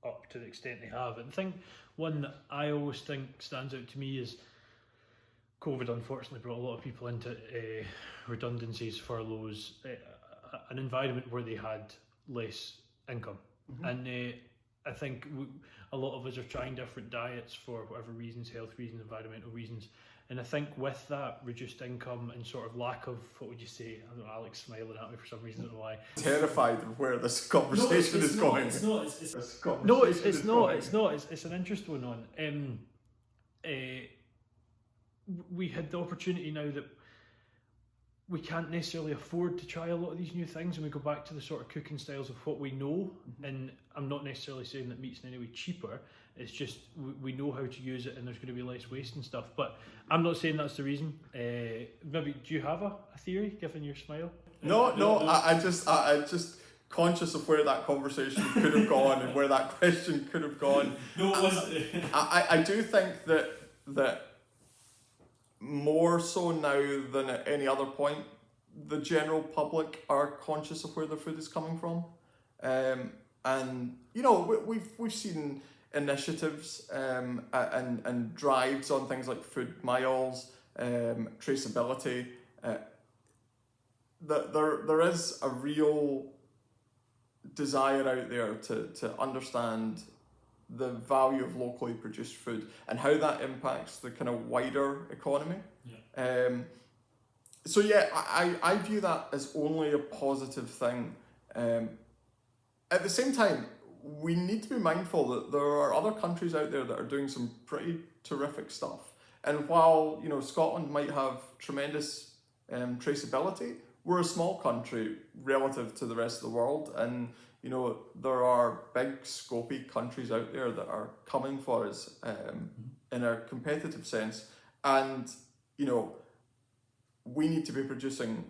up to the extent they have. And I think one that I always think stands out to me is COVID unfortunately brought a lot of people into redundancies, furloughs, an environment where they had less income. Mm-hmm. And I think a lot of us are trying different diets for whatever reasons, health reasons, environmental reasons. And I think with that reduced income and sort of lack of, what would you say? I don't know, Alex smiling at me for some reason, I don't know why. Terrified of where this conversation is going. It's not. It's an interesting one. We had the opportunity now that we can't necessarily afford to try a lot of these new things, and we go back to the sort of cooking styles of what we know. Mm-hmm. And I'm not necessarily saying that meat's in any way cheaper, it's just we know how to use it, and there's going to be less waste and stuff. But I'm not saying that's the reason. Maybe, do you have a theory, given your smile? No. I just conscious of where that conversation could have gone and where that question could have gone. No, it wasn't. I do think that more so now than at any other point, the general public are conscious of where their food is coming from, and you know, we've seen initiatives and drives on things like food miles, traceability. There is a real desire out there to understand the value of locally produced food and how that impacts the kind of wider economy. Yeah. So yeah, I view that as only a positive thing. At the same time, we need to be mindful that there are other countries out there that are doing some pretty terrific stuff. And while, you know, Scotland might have tremendous traceability, we're a small country relative to the rest of the world, and you know, there are big scopy countries out there that are coming for us in a competitive sense, and you know, we need to be producing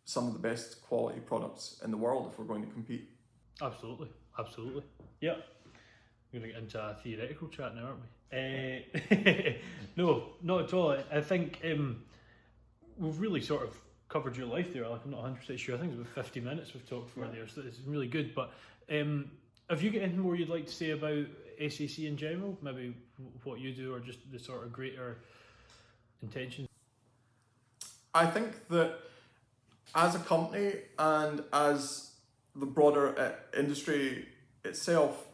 some of the best quality products in the world if we're going to compete. Absolutely, absolutely. Yeah. We're going to get into a theoretical chat now, aren't we? No, not at all. I think we've really sort of covered your life there. I'm not 100% sure. I think it's about 50 minutes we've talked for there, so it's really good. But have you got anything more you'd like to say about SAC in general? Maybe what you do, or just the sort of greater intentions? I think that as a company and as the broader industry itself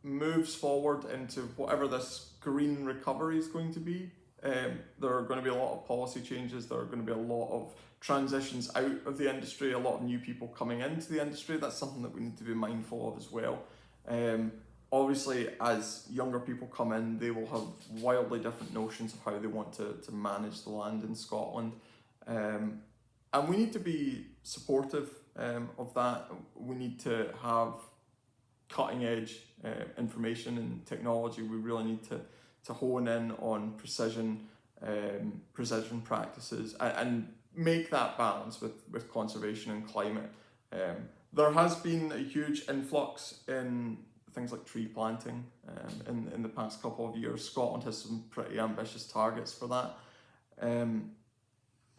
moves forward into whatever this green recovery is going to be, there are going to be a lot of policy changes, there are going to be a lot of transitions out of the industry, a lot of new people coming into the industry. That's something that we need to be mindful of as well. Obviously, as younger people come in, they will have wildly different notions of how they want to manage the land in Scotland. And we need to be supportive of that. We need to have cutting edge information and technology. We really need to hone in on precision practices and make that balance with conservation and climate. There has been a huge influx in things like tree planting in the past couple of years. Scotland has some pretty ambitious targets for that.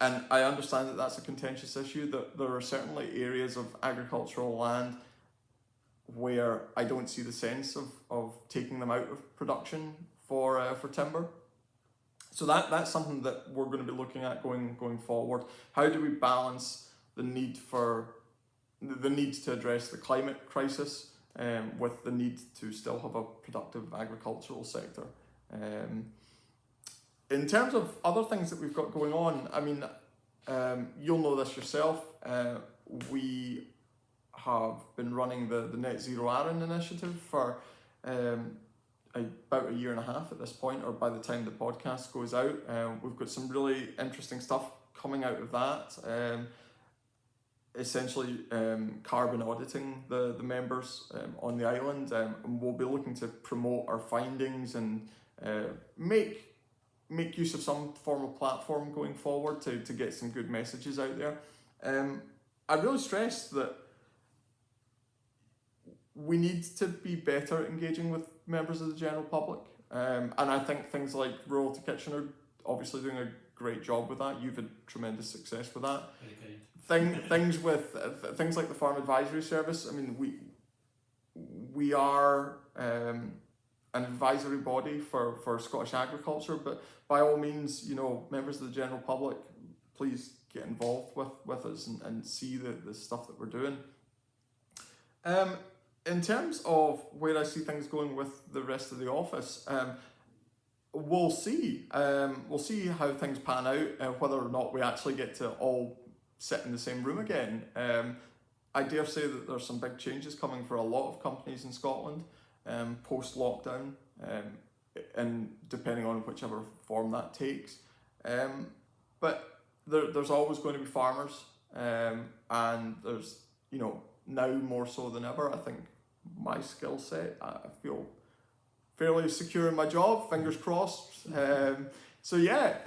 And I understand that that's a contentious issue, that there are certainly areas of agricultural land where I don't see the sense of taking them out of production for timber. So that's something that we're going to be looking at going forward. How do we balance the need to address the climate crisis with the need to still have a productive agricultural sector? In terms of other things that we've got going on, I mean, you'll know this yourself. We have been running the Net Zero Arran initiative for about a year and a half at this point, or by the time the podcast goes out. We've got some really interesting stuff coming out of that. Essentially carbon auditing the members on the island, and we'll be looking to promote our findings and make use of some form of platform going forward to get some good messages out there. I really stress that we need to be better engaging with members of the general public, and I think things like Rural to Kitchen are obviously doing a great job with that. You've had tremendous success with that. Things like the Farm Advisory Service. I mean, we are an advisory body for Scottish agriculture, but by all means, you know, members of the general public, please get involved with us and see the stuff that we're doing. In terms of where I see things going with the rest of the office, we'll see. We'll see how things pan out, whether or not we actually get to all sit in the same room again. I dare say that there's some big changes coming for a lot of companies in Scotland post-lockdown, and depending on whichever form that takes. But there's always going to be farmers, and there's, you know, now more so than ever, I think my skill set, I feel fairly secure in my job, fingers crossed. So yeah,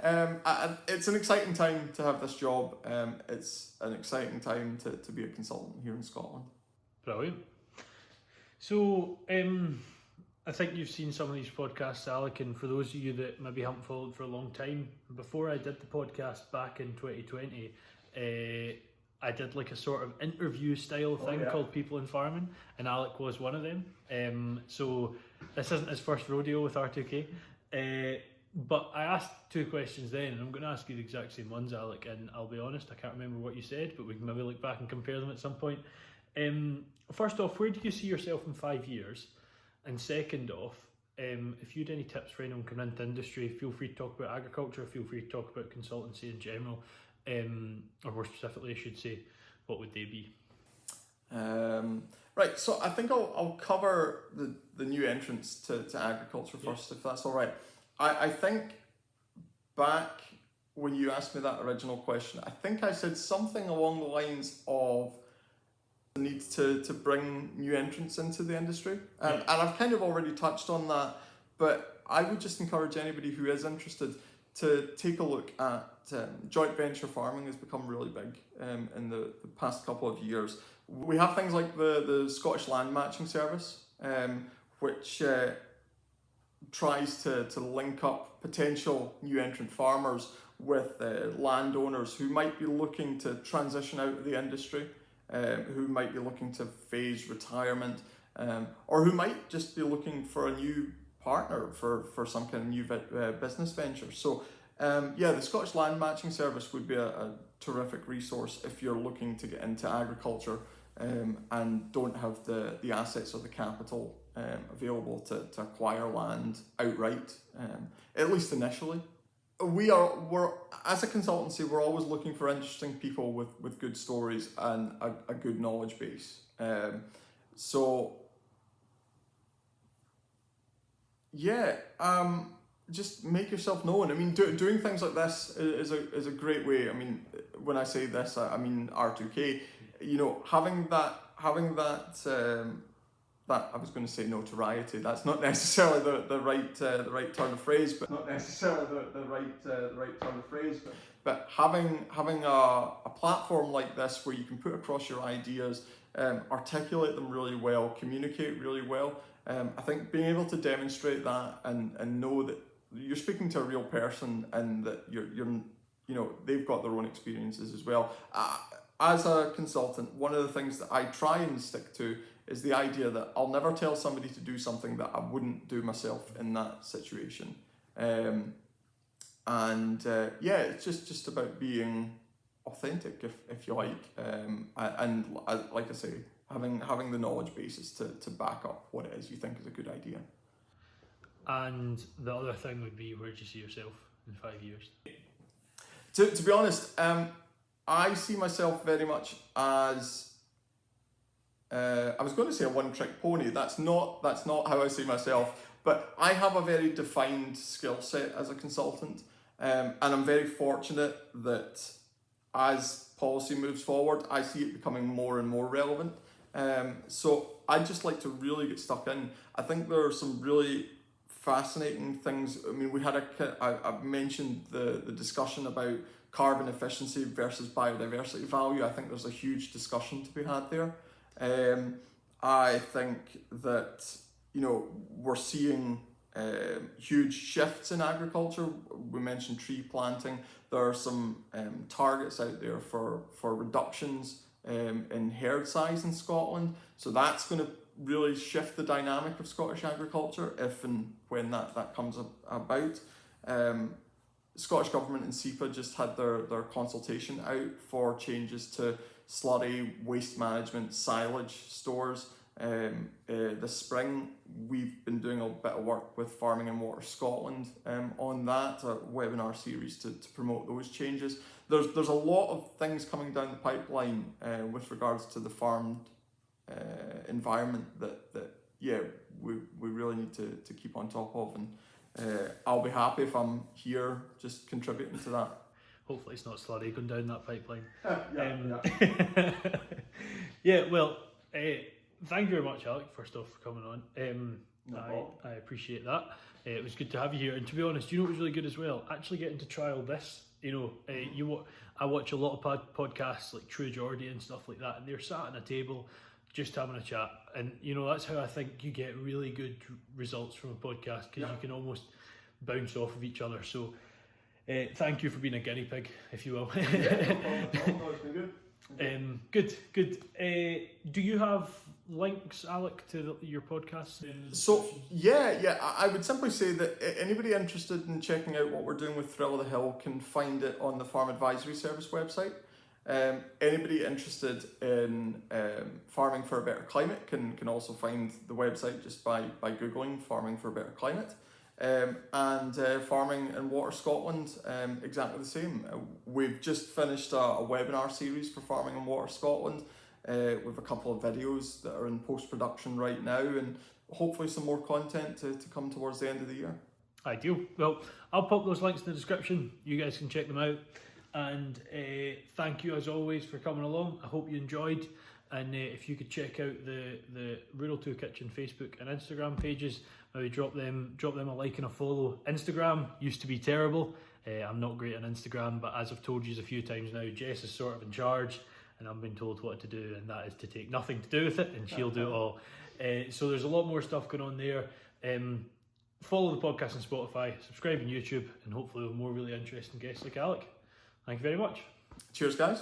it's an exciting time to have this job. It's an exciting time to be a consultant here in Scotland. Brilliant. So I think you've seen some of these podcasts, Alec, and for those of you that maybe haven't followed for a long time, before I did the podcast back in 2020, I did like a sort of interview style thing called People in Farming, and Alec was one of them. So this isn't his first rodeo with R2K. But I asked two questions then, and I'm going to ask you the exact same ones, Alec, and I'll be honest, I can't remember what you said, but we can maybe look back and compare them at some point. First off, where do you see yourself in 5 years? And second off, if you had any tips for anyone coming into industry, feel free to talk about agriculture, feel free to talk about consultancy in general, or more specifically, I should say, what would they be? Right, so I think I'll cover the new entrants to agriculture first, if that's all right. I think back when you asked me that original question, I think I said something along the lines of the need to bring new entrants into the industry. And I've kind of already touched on that, but I would just encourage anybody who is interested to take a look at joint venture farming. Has become really big in the past couple of years. We have things like the Scottish Land Matching Service, which tries to link up potential new entrant farmers with landowners who might be looking to transition out of the industry, who might be looking to phase retirement, or who might just be looking for a new partner for some kind of new business venture. So the Scottish Land Matching Service would be a terrific resource if you're looking to get into agriculture and don't have the assets or the capital available to acquire land outright, at least initially. We're as a consultancy, we're always looking for interesting people with good stories and a good knowledge base. Just make yourself known. I mean, doing things like this is a great way. I mean, when I say this, I mean R2K. You know, having that that I was going to say notoriety. That's not necessarily the right turn of phrase, but not necessarily the right turn of phrase. But having a platform like this where you can put across your ideas, articulate them really well, communicate really well. I think being able to demonstrate that and know that you're speaking to a real person and that they've got their own experiences as well. As a consultant, one of the things that I try and stick to is the idea that I'll never tell somebody to do something that I wouldn't do myself in that situation. It's just about being authentic, if you like, and like I say, having the knowledge basis to back up what it is you think is a good idea. And the other thing would be, where do you see yourself in 5 years? To be honest, I see myself very much as I was going to say a one-trick pony. That's not how I see myself. But I have a very defined skill set as a consultant, and I'm very fortunate that as policy moves forward, I see it becoming more and more relevant. So I'd just like to really get stuck in. I think there are some really fascinating things. I mean, I mentioned the discussion about carbon efficiency versus biodiversity value. I think there's a huge discussion to be had there. I think that we're seeing huge shifts in agriculture. We mentioned tree planting. There are some targets out there for reductions in herd size in Scotland. So that's going to really shift the dynamic of Scottish agriculture if and when that comes about. Scottish Government and SEPA just had their consultation out for changes to slurry, waste management, silage stores. This spring, we've been doing a bit of work with Farming and Water Scotland on that, a webinar series to promote those changes. There's a lot of things coming down the pipeline with regards to the farmed environment that we really need to keep on top of, and I'll be happy if I'm here just contributing to that. Hopefully it's not slurry going down that pipeline. Thank you very much, Alec, first off, for coming on. I appreciate that. It was good to have you here, and to be honest, what was really good as well? Actually getting to trial this. I watch a lot of podcasts like True Geordie and stuff like that, and they're sat at a table just having a chat, and that's how I think you get really good results from a podcast, because you can almost bounce off of each other. So thank you for being a guinea pig, if you will. It's been good. Good. Do you have links, Alec, to your podcast? So I would simply say that anybody interested in checking out what we're doing with Thrill of the Hill can find it on the Farm Advisory Service website. Anybody interested in farming for a better climate can also find the website just by googling Farming for a Better Climate. And Farming and Water Scotland, exactly the same. We've just finished a webinar series for Farming and Water Scotland with a couple of videos that are in post-production right now, and hopefully some more content to come towards the end of the year. Ideal. Well, I'll pop those links in the description. You guys can check them out. And thank you as always for coming along. I hope you enjoyed. And if you could check out the Rural 2 Kitchen Facebook and Instagram pages, maybe drop them a like and a follow. Instagram used to be terrible. I'm not great on Instagram, but as I've told you a few times now, Jess is sort of in charge, and I'm being told what to do, and that is to take nothing to do with it, and she'll do it all. So there's a lot more stuff going on there. Follow the podcast on Spotify, subscribe on YouTube, and hopefully we'll have more really interesting guests like Alec. Thank you very much. Cheers, guys.